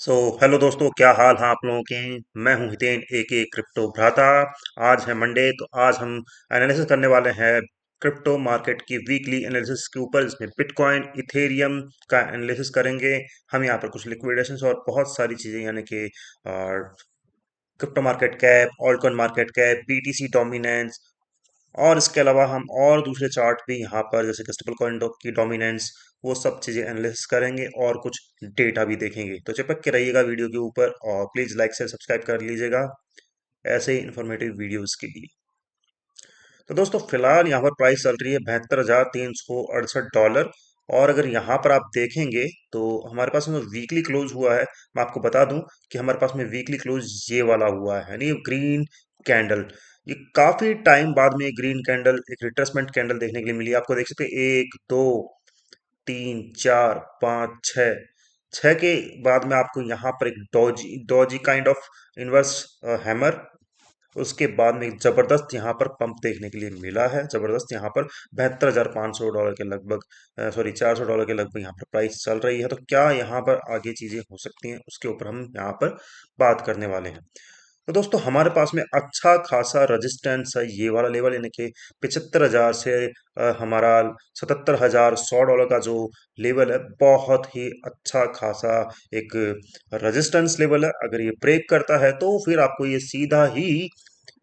Hello दोस्तों, क्या हाल हैं आप लोगों के। मैं हूं हितेन एके क्रिप्टो भ्राता। आज है मंडे, तो आज हम एनालिसिस करने वाले हैं क्रिप्टो मार्केट की वीकली एनालिसिस के ऊपर, जिसमें बिटकॉइन इथेरियम का एनालिसिस करेंगे। हम यहाँ पर कुछ लिक्विडेशंस और बहुत सारी चीज़ें यानी कि crypto market cap, altcoin market cap, BTC dominance, और इसके अलावा हम और दूसरे चार्ट भी यहाँ पर जैसे कि स्टेबल कॉइन की डोमिनेंस, वो सब चीज़ें एनालिसिस करेंगे और कुछ डेटा भी देखेंगे। तो चिपक के रहिएगा वीडियो के ऊपर और प्लीज़ लाइक से सब्सक्राइब कर लीजिएगा ऐसे ही इन्फॉर्मेटिव वीडियोस के लिए। तो दोस्तों, फिलहाल यहाँ पर प्राइस चल रही है $72,368। और अगर यहाँ पर आप देखेंगे तो हमारे पास में वीकली क्लोज हुआ है। मैं आपको बता दूं कि हमारे पास में वीकली क्लोज ये वाला हुआ है, यानी ग्रीन कैंडल। ये काफी टाइम बाद में ग्रीन कैंडल, एक रिट्रेसमेंट कैंडल देखने के लिए मिली। आपको देख सकते हैं, एक दो तीन चार पाँच छः, छः के बाद में आपको यहाँ पर एक Doge Doge kind of inverse hammer, उसके बाद में एक जबरदस्त यहाँ पर पंप देखने के लिए मिला है। जबरदस्त यहाँ पर $72,500 के लगभग, सॉरी $400 के लगभग यहाँ पर प्राइस चल रही है। तो क्या यहाँ पर आगे चीजें हो सकती हैं, उसके ऊपर हम यहाँ पर बात करने वाले हैं। तो दोस्तों, हमारे पास में अच्छा खासा रेजिस्टेंस है, ये वाला लेवल, यानी कि 75,000 से हमारा $77,100 का जो लेवल है, बहुत ही अच्छा खासा एक रेजिस्टेंस लेवल है। अगर ये ब्रेक करता है तो फिर आपको ये सीधा ही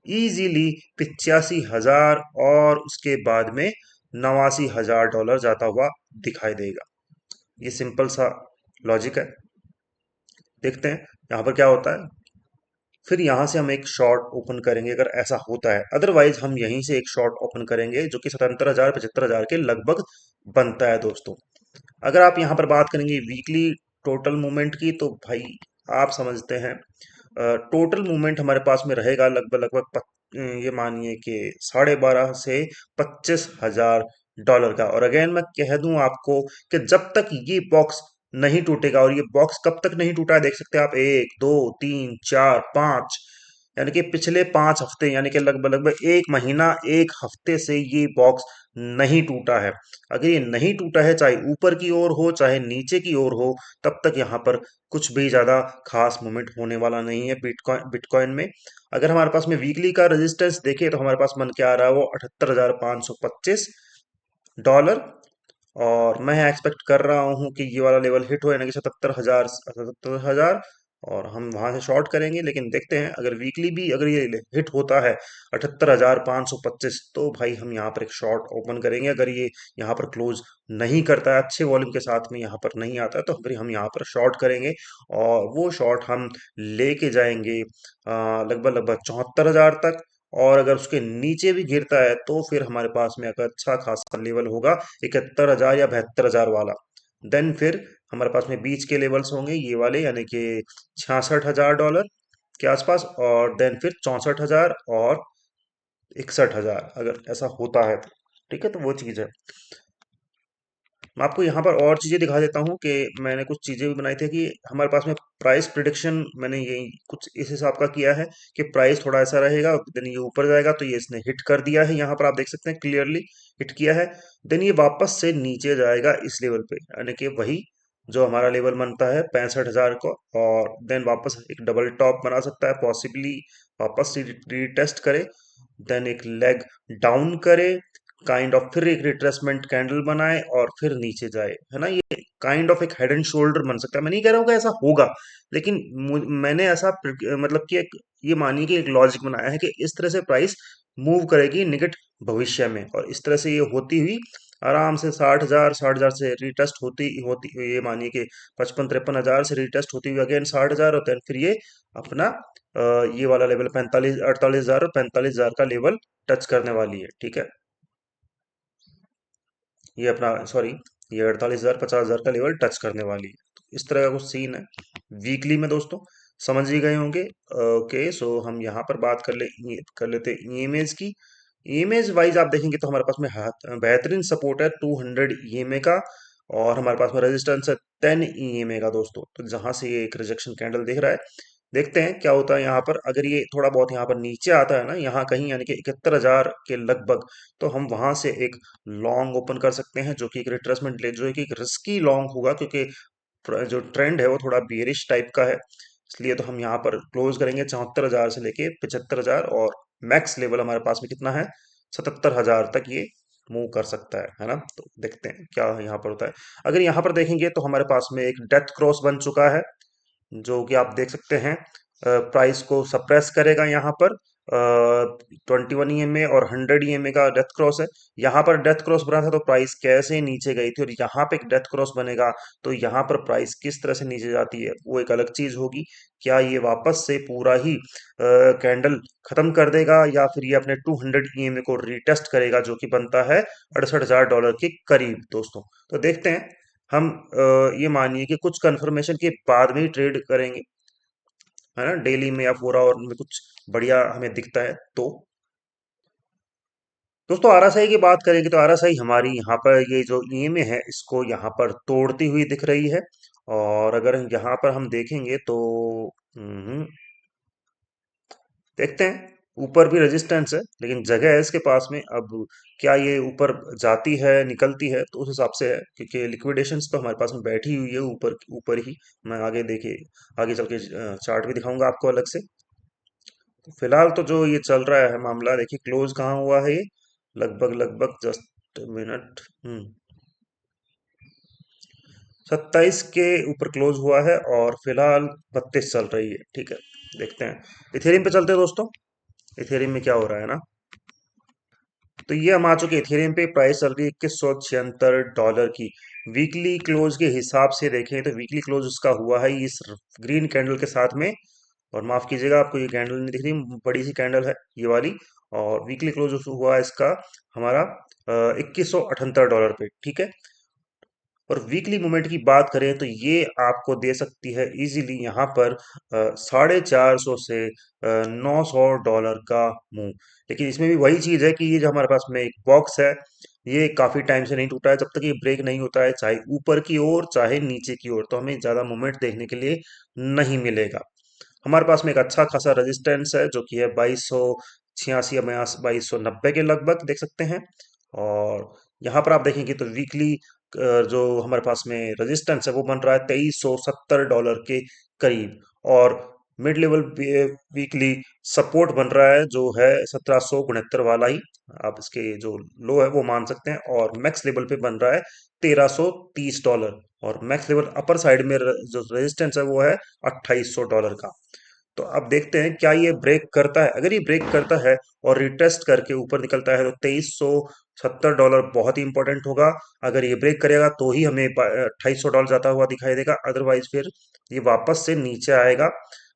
इजीली 85,000 और उसके बाद में $89,000 जाता हुआ दिखाई देगा। ये सिंपल सा लॉजिक है। देखते हैं यहाँ पर क्या होता है। फिर यहाँ से हम एक शॉर्ट ओपन करेंगे अगर ऐसा होता है, अदरवाइज हम यहीं से एक शॉर्ट ओपन करेंगे जो कि 77,000 75,000 के लगभग बनता है दोस्तों। अगर आप यहाँ पर बात करेंगे वीकली टोटल मूवमेंट की, तो भाई आप समझते हैं टोटल मूवमेंट हमारे पास में रहेगा लगभग लगभग ये मानिए कि 12.5 से $25,000 का। और अगेन मैं कह दूं आपको कि जब तक ये बॉक्स नहीं टूटेगा, और ये बॉक्स कब तक नहीं टूटा है देख सकते हैं आप, एक दो तीन चार पाँच, यानी कि पिछले 5 हफ्ते, यानी कि लगभग लगभग एक महीना एक हफ्ते से ये बॉक्स नहीं टूटा है। अगर ये नहीं टूटा है, चाहे ऊपर की ओर हो चाहे नीचे की ओर हो, तब तक यहाँ पर कुछ भी ज्यादा खास मूवमेंट होने वाला नहीं है बिटकॉइन बिटकॉइन में। अगर हमारे पास में वीकली का रेजिस्टेंस देखें तो हमारे पास बन के आ रहा है वो $78,525। और मैं एक्सपेक्ट कर रहा हूँ कि ये वाला लेवल हिट हो, यानी कि 77,000 और हम वहां से शॉर्ट करेंगे। लेकिन देखते हैं, अगर वीकली भी अगर ये हिट होता है 78,525, तो भाई हम यहाँ पर एक शॉर्ट ओपन करेंगे। अगर ये यहाँ पर क्लोज नहीं करता है, अच्छे वॉल्यूम के साथ में यहाँ पर नहीं आता है, तो फिर हम यहाँ पर शॉर्ट करेंगे। और वो शॉर्ट हम लेके जाएंगे लगभग लगभग 74,000 तक। और अगर उसके नीचे भी गिरता है तो फिर हमारे पास में अगर अच्छा खासा लेवल होगा 71,000 या 72,000 वाला, देन फिर हमारे पास में बीच के लेवल्स होंगे ये वाले, यानी कि $66,000 के आसपास, और देन फिर 64,000 और 61,000, अगर ऐसा होता है तो। ठीक है, तो वो चीज़ है। मैं आपको यहाँ पर और चीज़ें दिखा देता हूँ कि मैंने कुछ चीज़ें भी बनाई थी कि हमारे पास में प्राइस प्रिडिक्शन मैंने यही कुछ इस हिसाब का किया है कि प्राइस थोड़ा ऐसा रहेगा, देन ये ऊपर जाएगा, तो ये इसने हिट कर दिया है, यहाँ पर आप देख सकते हैं क्लियरली हिट किया है। देन ये वापस से नीचे जाएगा इस लेवल पे, यानी कि वही जो हमारा लेवल बनता है 65,000 को, और देन वापस एक डबल टॉप बना सकता है पॉसिबली, वापस रीटेस्ट करे, देन एक लेग डाउन करे, काइंड ऑफ फिर एक रिट्रेसमेंट कैंडल बनाए और फिर नीचे जाए, है ना। ये काइंड ऑफ एक हेड एंड शोल्डर बन सकता है। मैं नहीं कह रहा हूँ कि ऐसा होगा, लेकिन मैंने ऐसा मतलब कि एक ये मानिए कि एक लॉजिक बनाया है कि इस तरह से प्राइस मूव करेगी निकट भविष्य में, और इस तरह से ये होती हुई आराम से 60,000 से रिटेस्ट होती होती, ये मानिए कि 55-53 हजार से रिटेस्ट होती हुई अगेन 60,000, और then फिर ये अपना ये वाला लेवल 45 48 हजार और 45,000 का लेवल टच करने वाली है। ठीक है, ये अपना सॉरी, ये 48,000 50,000 का लेवल टच करने वाली है। तो इस तरह का कुछ सीन है वीकली में दोस्तों, समझ ही गए होंगे। ओके, सो हम यहाँ पर बात कर लेते ईएमएज की। ईएमएज वाइज आप देखेंगे तो हमारे पास में बेहतरीन सपोर्ट है 200 ईएमए का, और हमारे पास में रेजिस्टेंस है 10 ईएमए का दोस्तों। तो जहां से ये एक रिजेक्शन कैंडल दिख रहा है, देखते हैं क्या होता है यहाँ पर। अगर ये थोड़ा बहुत यहाँ पर नीचे आता है ना, यहाँ कहीं यानी कि 71,000 के लगभग, तो हम वहां से एक लॉन्ग ओपन कर सकते हैं, जो कि एक रिट्रेसमेंट ले, जो कि एक रिस्की लॉन्ग होगा, क्योंकि जो ट्रेंड है वो थोड़ा बियरिश टाइप का है, इसलिए तो हम यहाँ पर क्लोज करेंगे 74,000 से लेके 75,000, और मैक्स लेवल हमारे पास में कितना है, 77,000 तक ये मूव कर सकता है ना। तो देखते हैं क्या यहाँ पर होता है। अगर यहाँ पर देखेंगे तो हमारे पास में एक डेथ क्रॉस बन चुका है, जो कि आप देख सकते हैं प्राइस को सप्रेस करेगा यहाँ पर। 21 EMA और 100 EMA का डेथ क्रॉस है। यहाँ पर डेथ क्रॉस बना था तो प्राइस कैसे नीचे गई थी, और यहाँ पे एक डेथ क्रॉस बनेगा तो यहाँ पर प्राइस किस तरह से नीचे जाती है वो एक अलग चीज होगी। क्या ये वापस से पूरा ही कैंडल खत्म कर देगा, या फिर ये अपने 200 EMA को रीटेस्ट करेगा, जो कि बनता है $68,000 के करीब दोस्तों। तो देखते हैं हम। ये मानिए कि कुछ कंफर्मेशन के बाद में ही ट्रेड करेंगे, है ना, डेली में या 4 आवर में कुछ बढ़िया हमें दिखता है तो। दोस्तों आरएसआई की बात करेंगे तो आरएसआई हमारी यहाँ पर ये जो ईएमए है इसको यहाँ पर तोड़ती हुई दिख रही है। और अगर यहाँ पर हम देखेंगे तो देखते हैं, ऊपर भी रेजिस्टेंस है लेकिन जगह है इसके पास में। अब क्या ये ऊपर जाती है निकलती है तो उस हिसाब से है, क्योंकि लिक्विडेशंस तो हमारे पास में बैठी हुई है ऊपर ऊपर ही। मैं आगे देखिए, आगे चल के चार्ट भी दिखाऊंगा आपको अलग से। तो फिलहाल तो जो ये चल रहा है मामला, देखिए क्लोज कहाँ हुआ है ये, लगभग लगभग जस्ट मिनट 27 के ऊपर क्लोज हुआ है, और फिलहाल 32 चल रही है। ठीक है, देखते हैं इथेरियम पे चलते हैं दोस्तों। इथेरियम में क्या हो रहा है ना, तो ये हम आ चुके हैं इथेरियम पे। प्राइस चल रही है $2176 की। वीकली क्लोज के हिसाब से देखें तो वीकली क्लोज उसका हुआ है इस ग्रीन कैंडल के साथ में। और माफ कीजिएगा, आपको ये कैंडल नहीं दिख रही, बड़ी सी कैंडल है ये वाली। और वीकली क्लोज हुआ है इसका हमारा $2178 पे। ठीक है, और वीकली मूवमेंट की बात करें तो ये आपको दे सकती है इजीली यहाँ पर 450 से $900 का मूव। लेकिन इसमें भी वही चीज है कि ये जो हमारे पास में एक बॉक्स है, ये काफी टाइम से नहीं टूटा है। जब तक ये ब्रेक नहीं होता है, चाहे ऊपर की ओर चाहे नीचे की ओर, तो हमें ज्यादा मूवमेंट देखने के लिए नहीं मिलेगा। हमारे पास में एक अच्छा खासा रेजिस्टेंस है जो कि है 2286 या 2290 के लगभग देख सकते हैं। और यहाँ पर आप देखेंगे तो वीकली जो हमारे पास में रेजिस्टेंस है वो बन रहा है $2370 के करीब। और मिड लेवल वीकली सपोर्ट बन रहा है जो है 1769 वाला ही, आप इसके जो लो है वो मान सकते हैं। और मैक्स लेवल पे बन रहा है $1330। और मैक्स लेवल अपर साइड में जो रेजिस्टेंस है वो है $2800 का। तो अब देखते हैं क्या ये ब्रेक करता है। अगर ये ब्रेक करता है और रिटेस्ट करके ऊपर निकलता है तो $2370 बहुत ही इंपॉर्टेंट होगा। अगर ये ब्रेक करेगा तो ही हमें $2800 जाता हुआ दिखाई देगा, अदरवाइज फिर ये वापस से नीचे आएगा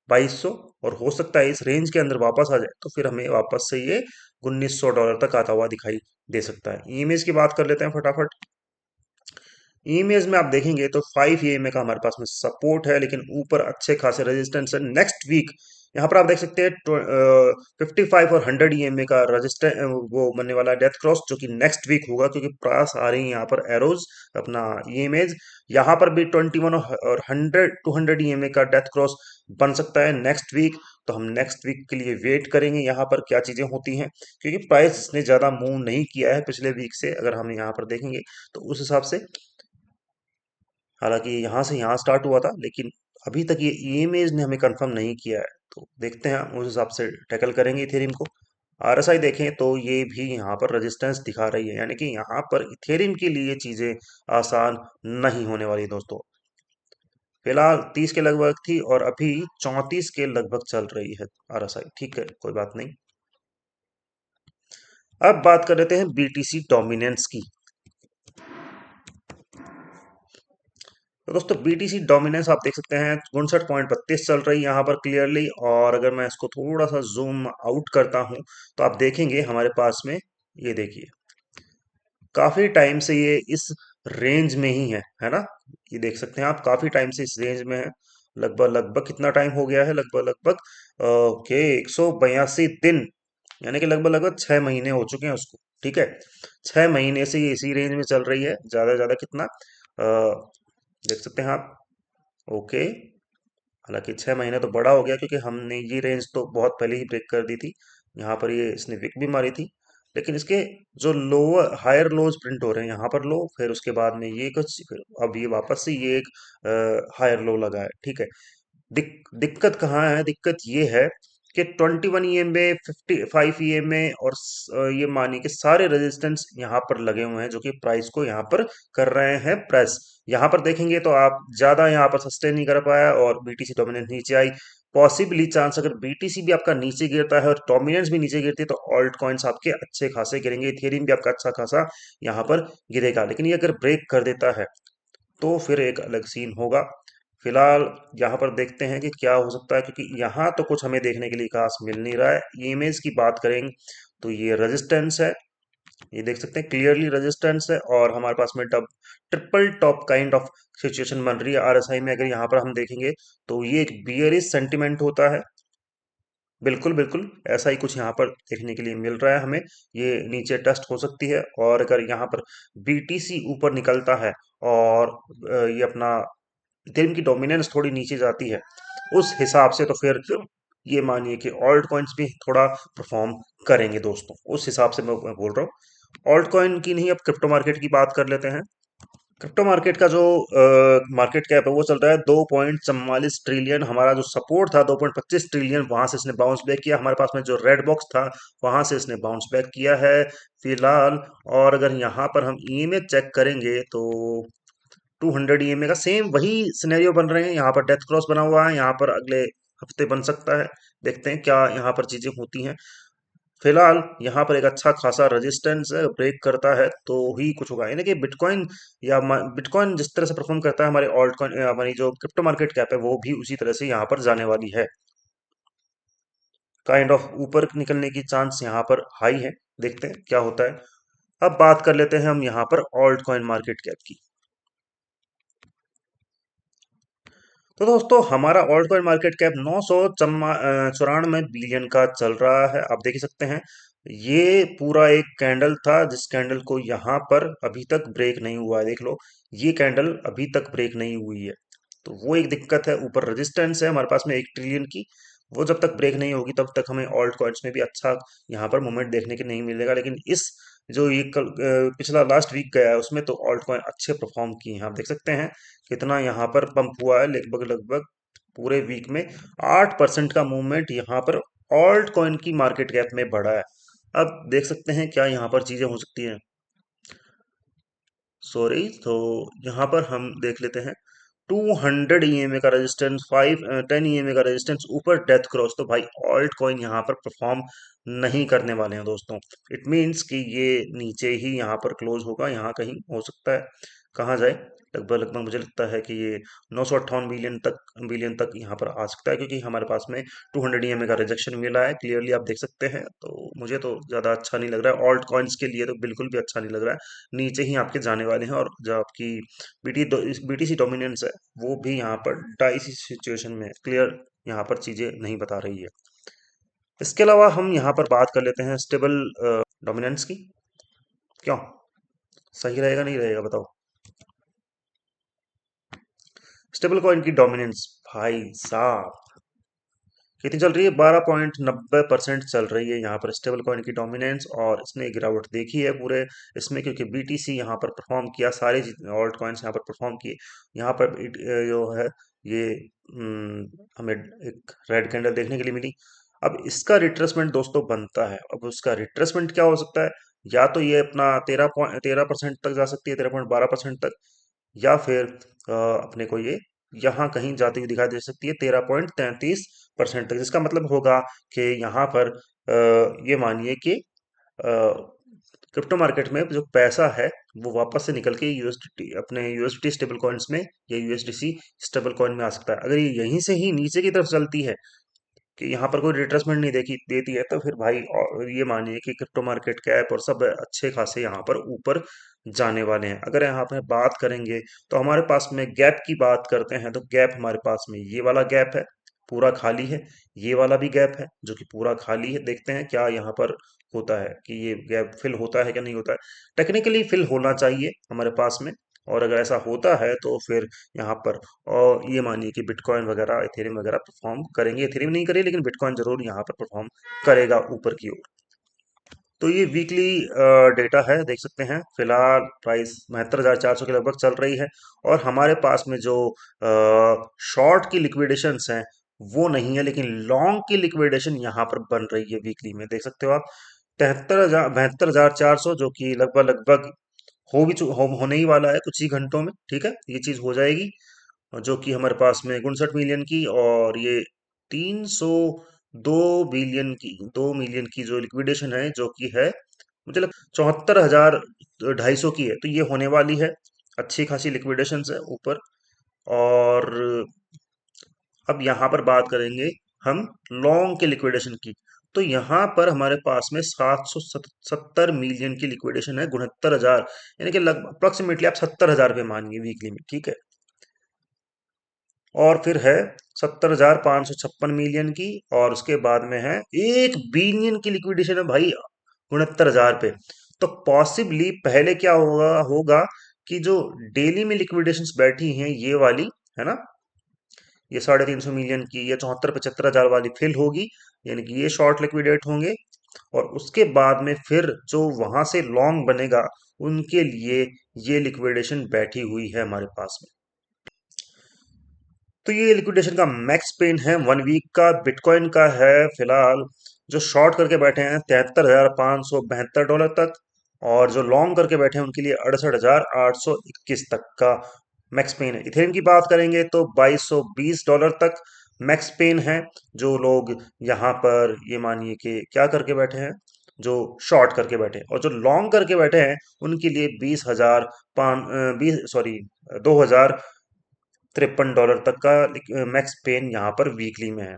2200। और हो सकता है इस रेंज के अंदर वापस आ जाए तो फिर हमें वापस से ये $1900 तक आता हुआ दिखाई दे सकता है। इमेज की बात कर लेते हैं फटाफट। इमेज में आप देखेंगे तो 5 EMA का हमारे पास में सपोर्ट है, लेकिन ऊपर अच्छे खासे रेजिस्टेंस है। नेक्स्ट वीक यहाँ पर आप देख सकते हैं 55 और 100 EMA का रजिस्टेंस वो बनने वाला है डेथ क्रॉस, जो कि नेक्स्ट वीक होगा, क्योंकि पास आ रही है यहाँ पर एरोज अपना इमेज। यहाँ पर भी 21 और 200 EMA का डेथ क्रॉस बन सकता है नेक्स्ट वीक। तो हम नेक्स्ट वीक के लिए वेट करेंगे यहाँ पर क्या चीजें होती हैं, क्योंकि प्राइस ने ज्यादा मूव नहीं किया है पिछले वीक से। अगर हम यहाँ पर देखेंगे तो उस हिसाब से, हालांकि यहाँ से यहाँ स्टार्ट हुआ था, लेकिन अभी तक ये इमेज ने हमें कंफर्म नहीं किया है। तो देखते हैं, उस हिसाब से टैकल करेंगे इथेरियम को। आरएसआई देखें तो ये भी यहाँ पर रेजिस्टेंस दिखा रही है, यानी कि यहाँ पर इथेरियम के लिए चीजें आसान नहीं होने वाली दोस्तों। फिलहाल 30 के लगभग थी और अभी 34 के लगभग चल रही है आरएसआई। ठीक है, कोई बात नहीं। अब बात कर लेते हैं बीटीसी डोमिनेंस की। तो दोस्तों बीटीसी डोमिनेंस आप देख सकते हैं 59.32 चल रही है यहाँ पर क्लियरली। और अगर मैं इसको थोड़ा सा जूम आउट करता हूँ तो आप देखेंगे हमारे पास में, ये देखिए काफी टाइम से ये इस रेंज में ही है ना। ये देख सकते हैं आप, काफी टाइम से इस रेंज में है। लगभग लगभग कितना टाइम हो गया है, लगभग लगभग ओके 182 दिन, यानी कि लगभग लगभग 6 महीने हो चुके हैं उसको। ठीक है, 6 महीने से ये इसी रेंज में चल रही है। ज्यादा से ज्यादा कितना देख सकते हैं आप। ओके, हालांकि 6 महीने तो बड़ा हो गया, क्योंकि हमने ये रेंज तो बहुत पहले ही ब्रेक कर दी थी। यहाँ पर ये इसने विक भी मारी थी। लेकिन इसके जो लोअर हायर लोज प्रिंट हो रहे हैं यहाँ पर लो, फिर उसके बाद में ये कुछ, फिर अब ये वापस से ये एक हायर लो लगा है, ठीक है। दिक्कत कहाँ है? दिक्कत ये है कि 21 ईएमए, 55 ईएमए और ये मानिए कि सारे रेजिस्टेंस यहाँ पर लगे हुए हैं जो कि प्राइस को यहाँ पर कर रहे हैं प्रेस। यहाँ पर देखेंगे तो आप ज्यादा यहाँ पर सस्टेन नहीं कर पाया और बीटीसी डोमिनेंस नीचे आई। पॉसिबली चांस अगर बीटीसी भी आपका नीचे गिरता है और डोमिनेंस भी नीचे गिरती है तो ऑल्ट कॉइन्स आपके अच्छे खासे गिरेंगे, इथेरियम भी आपका अच्छा खासा यहाँ पर गिरेगा। लेकिन ये अगर ब्रेक कर देता है तो फिर एक अलग सीन होगा। फिलहाल यहाँ पर देखते हैं कि क्या हो सकता है, क्योंकि यहाँ तो कुछ हमें देखने के लिए खास मिल नहीं रहा है। ईएमएस की बात करेंगे तो ये रेजिस्टेंस है, ये देख सकते हैं क्लियरली रेजिस्टेंस है, और हमारे पास में tub triple top kind of situation बन रही है आरएसआई में। अगर यहाँ पर हम देखेंगे तो ये एक बियरिश सेंटिमेंट होता है, बिल्कुल बिल्कुल ऐसा ही कुछ यहाँ पर देखने के लिए मिल रहा है हमें। ये नीचे टेस्ट हो सकती है, और अगर यहाँ पर बीटीसी ऊपर निकलता है और ये अपना इथेरियम की डोमिनेंस थोड़ी नीचे जाती है उस हिसाब से, तो फिर ये मानिए कि ऑल्ट कॉइन्स भी थोड़ा परफॉर्म करेंगे दोस्तों। उस हिसाब से मैं बोल रहा हूँ। ऑल्ट कॉइन की नहीं, अब क्रिप्टो मार्केट की बात कर लेते हैं। क्रिप्टो मार्केट का जो मार्केट कैप है वो चल रहा है 2.44 ट्रिलियन। हमारा जो सपोर्ट था 2.25 ट्रिलियन, वहां से इसने बाउंस बैक किया। हमारे पास में जो रेड बॉक्स था वहां से इसने बाउंस बैक किया है फिलहाल। और अगर यहाँ पर हम ईएमए चेक करेंगे तो 200 ईएमए का सेम वही सिनेरियो बन रहे हैं। यहाँ पर डेथ क्रॉस बना हुआ है, यहाँ पर अगले हफ्ते बन सकता है। देखते हैं क्या यहाँ पर चीजें होती हैं। फिलहाल यहाँ पर एक अच्छा खासा रेजिस्टेंस ब्रेक करता है तो ही कुछ होगा, यानी कि बिटकॉइन या बिटकॉइन जिस तरह से परफॉर्म करता है, हमारे ऑल्ट कॉइन हमारी जो क्रिप्टो मार्केट कैप है वो भी उसी तरह से यहाँ पर जाने वाली है। काइंड ऑफ ऊपर निकलने की चांस यहाँ पर हाई है, देखते हैं क्या होता है। अब बात कर लेते हैं हम यहाँ पर ऑल्ट कॉइन मार्केट कैप की। तो दोस्तों हमारा alt coin market cap 994 billion का चल रहा है, आप देख ही सकते हैं। ये पूरा एक कैंडल था जिस कैंडल को यहाँ पर अभी तक ब्रेक नहीं हुआ है, देख लो ये कैंडल अभी तक ब्रेक नहीं हुई है। तो वो एक दिक्कत है। ऊपर रेजिस्टेंस है हमारे पास में 1 ट्रिलियन की, वो जब तक ब्रेक नहीं होगी तब तक हमें ऑल्ट कॉइन्स में भी अच्छा यहाँ पर मूवमेंट देखने के नहीं मिलेगा। लेकिन इस जो ये कल पिछला लास्ट वीक गया है उसमें तो ऑल्ट कॉइन अच्छे परफॉर्म किए हैं, आप देख सकते हैं कितना यहाँ पर पंप हुआ है। लगभग लगभग पूरे वीक में 8% का मूवमेंट यहाँ पर ऑल्ट कॉइन की मार्केट कैप में बढ़ा है। अब देख सकते हैं क्या यहाँ पर चीजें हो सकती हैं। सॉरी, तो यहाँ पर हम देख लेते हैं 200 ईएमए का रेजिस्टेंस, 10 ईएमए का रेजिस्टेंस, ऊपर डेथ क्रॉस। तो भाई ऑल्ट कॉइन यहाँ पर परफॉर्म नहीं करने वाले हैं दोस्तों। इट मीन्स कि ये नीचे ही यहाँ पर क्लोज होगा, यहाँ कहीं हो सकता है कहाँ जाए। लगभग लगभग मुझे लगता है कि ये 958 बिलियन तक यहाँ पर आ सकता है, क्योंकि हमारे पास में 200 ईएमए का रिजेक्शन मिला है, क्लियरली आप देख सकते हैं। तो मुझे तो ज़्यादा अच्छा नहीं लग रहा है, ऑल्ट कॉइन्स के लिए तो बिल्कुल भी अच्छा नहीं लग रहा है। नीचे ही आपके जाने वाले हैं, और जो आपकी बीटीसी डोमिनेंस है वो भी यहाँ पर डाई सी सिचुएशन में क्लियर यहाँ पर चीजें नहीं बता रही है। इसके अलावा हम यहाँ पर बात कर लेते हैं स्टेबल डोमिनेंस की। क्यों सही रहेगा नहीं रहेगा बताओ? स्टेबल कॉइन की डोमिनेंस भाई साहब कितनी चल रही है? 12.90% चल रही है यहाँ पर स्टेबल कॉइन की डोमिनेंस, और इसने गिरावट देखी है पूरे इसमें, क्योंकि बीटीसी यहाँ पर परफॉर्म किया, सारे ऑल्ट कॉइन्स यहाँ पर परफॉर्म किए। यहाँ पर जो है ये हमें एक रेड कैंडल देखने के लिए मिली। अब इसका रिट्रेसमेंट दोस्तों बनता है। अब उसका रिट्रेसमेंट क्या हो सकता है? या तो ये अपना 13% तक जा सकती है, 13.12% तक, या फिर अपने को ये यहाँ कहीं जाती हुई दिखाई दे सकती है 13.33% तक, जिसका मतलब होगा कि यहाँ पर ये मानिए कि क्रिप्टो मार्केट में जो पैसा है वो वापस से निकल के यूएसडी अपने यूएसडी स्टेबल कॉइन्स में या यूएसडीसी स्टेबल कॉइन में आ सकता है। अगर ये यहीं से ही नीचे की तरफ चलती है कि यहाँ पर कोई रिट्रेसमेंट नहीं देखी देती है, तो फिर भाई ये मानिए कि क्रिप्टो मार्केट कैप और सब अच्छे खासे यहाँ पर ऊपर जाने वाले हैं। अगर यहाँ पे बात करेंगे तो हमारे पास में गैप की बात करते हैं, तो गैप हमारे पास में ये वाला गैप है, पूरा खाली है। ये वाला भी गैप है जो कि पूरा खाली है। देखते हैं क्या यहाँ पर होता है कि ये गैप फिल होता है क्या नहीं होता है। टेक्निकली फिल होना चाहिए हमारे पास में, और अगर ऐसा होता है तो फिर यहाँ पर और ये मानिए कि बिटकॉइन वगैरह इथेरियम वगैरह परफॉर्म करेंगे। इथेरियम नहीं करे लेकिन बिटकॉइन जरूर यहाँ पर परफॉर्म करेगा ऊपर की ओर। तो ये वीकली डेटा है, देख सकते हैं। फिलहाल प्राइस 72,400 के लगभग चल रही है। और हमारे पास में जो शॉर्ट की लिक्विडेशंस हैं वो नहीं है, लेकिन लॉन्ग की लिक्विडेशन यहाँ पर बन रही है वीकली में, देख सकते हो आप। 72,400 जो कि लगभग लगभग होने ही वाला है कुछ ही घंटों में, ठीक है, ये चीज हो जाएगी। और जो कि हमारे पास में 59 मिलियन की, और ये 302 मिलियन की जो लिक्विडेशन है, जो कि है मुझे लग 74,250 की है, तो ये होने वाली है। अच्छी खासी लिक्विडेशन है ऊपर। और अब यहाँ पर बात करेंगे हम लॉन्ग के लिक्विडेशन की। तो यहाँ पर हमारे पास में 770 मिलियन की लिक्विडेशन है, 69,000, यानी कि लगभग अप्रोक्सीमेटली आप 70,000 रुपये मानिए वीकली में, ठीक है। और फिर है 70,556 मिलियन की, और उसके बाद में है 1 बिलियन की लिक्विडेशन है भाई, 69,000 पे। तो पॉसिबली पहले क्या होगा होगा कि जो डेली में लिक्विडेशंस बैठी हैं ये वाली, है ना, ये 350 मिलियन की या 74-75 हजार वाली फिल होगी, यानी कि ये शॉर्ट लिक्विडेट होंगे। और उसके बाद में फिर जो वहां से लॉन्ग बनेगा उनके लिए ये लिक्विडेशन बैठी हुई है हमारे पास में। तो ये लिक्विडेशन का मैक्स पेन है 1 वीक का, बिटकॉइन का है फिलहाल। जो शॉर्ट करके बैठे हैं $73,572 तक, और जो लॉन्ग करके बैठे हैं उनके लिए 68,821 तक का मैक्स पेन है। इथेरियम की बात करेंगे तो $2220 तक मैक्स पेन है। जो लोग यहाँ पर ये मानिए कि क्या करके बैठे हैं, जो शॉर्ट करके बैठे हैं, और जो लॉन्ग करके बैठे हैं उनके लिए 2,053 डॉलर तक का मैक्स पेन यहाँ पर वीकली में है।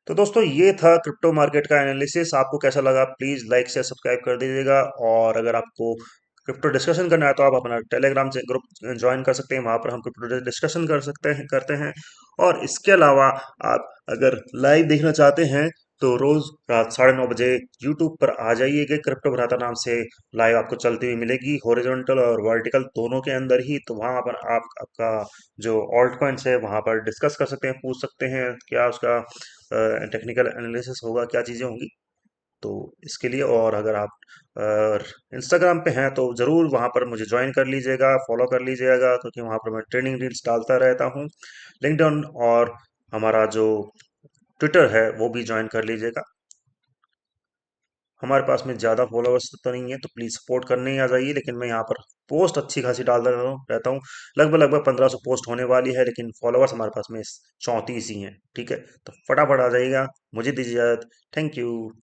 तो दोस्तों ये था क्रिप्टो मार्केट का एनालिसिस। आपको कैसा लगा प्लीज लाइक से सब्सक्राइब कर दीजिएगा। और अगर आपको क्रिप्टो डिस्कशन करना है तो आप अपना टेलीग्राम से ग्रुप ज्वाइन कर सकते हैं, वहां पर हम क्रिप्टो डिस्कशन करते हैं। और इसके अलावा आप अगर लाइव देखना चाहते हैं तो रोज रात 9:30 बजे यूट्यूब पर आ जाइएगा। क्रिप्टो भ्राता नाम से लाइव आपको चलती हुई मिलेगी, हॉरिजॉन्टल और वर्टिकल दोनों के अंदर ही। तो वहां पर आप आपका जो ऑल्ट कॉइन्स है वहां पर डिस्कस कर सकते हैं, पूछ सकते हैं क्या उसका टेक्निकल एनालिसिस होगा, क्या चीज़ें होंगी। तो इसके लिए, और अगर आप इंस्टाग्राम पे हैं तो ज़रूर वहाँ पर मुझे ज्वाइन कर लीजिएगा, फॉलो कर लीजिएगा, क्योंकि वहाँ पर मैं ट्रेनिंग रील्स डालता रहता हूँ। लिंक्डइन और हमारा जो ट्विटर है वो भी ज्वाइन कर लीजिएगा। हमारे पास में ज़्यादा फॉलोअर्स तो नहीं है, तो प्लीज़ सपोर्ट करने ही आ जाइए। लेकिन मैं यहाँ पर पोस्ट अच्छी खासी डालता रहता हूँ। लगभग लगभग 1500 पोस्ट होने वाली है, लेकिन फॉलोअर्स हमारे पास में 34 ही हैं, ठीक है। तो फटाफट आ जाइएगा, मुझे दीजिए इजाज़त। Thank you.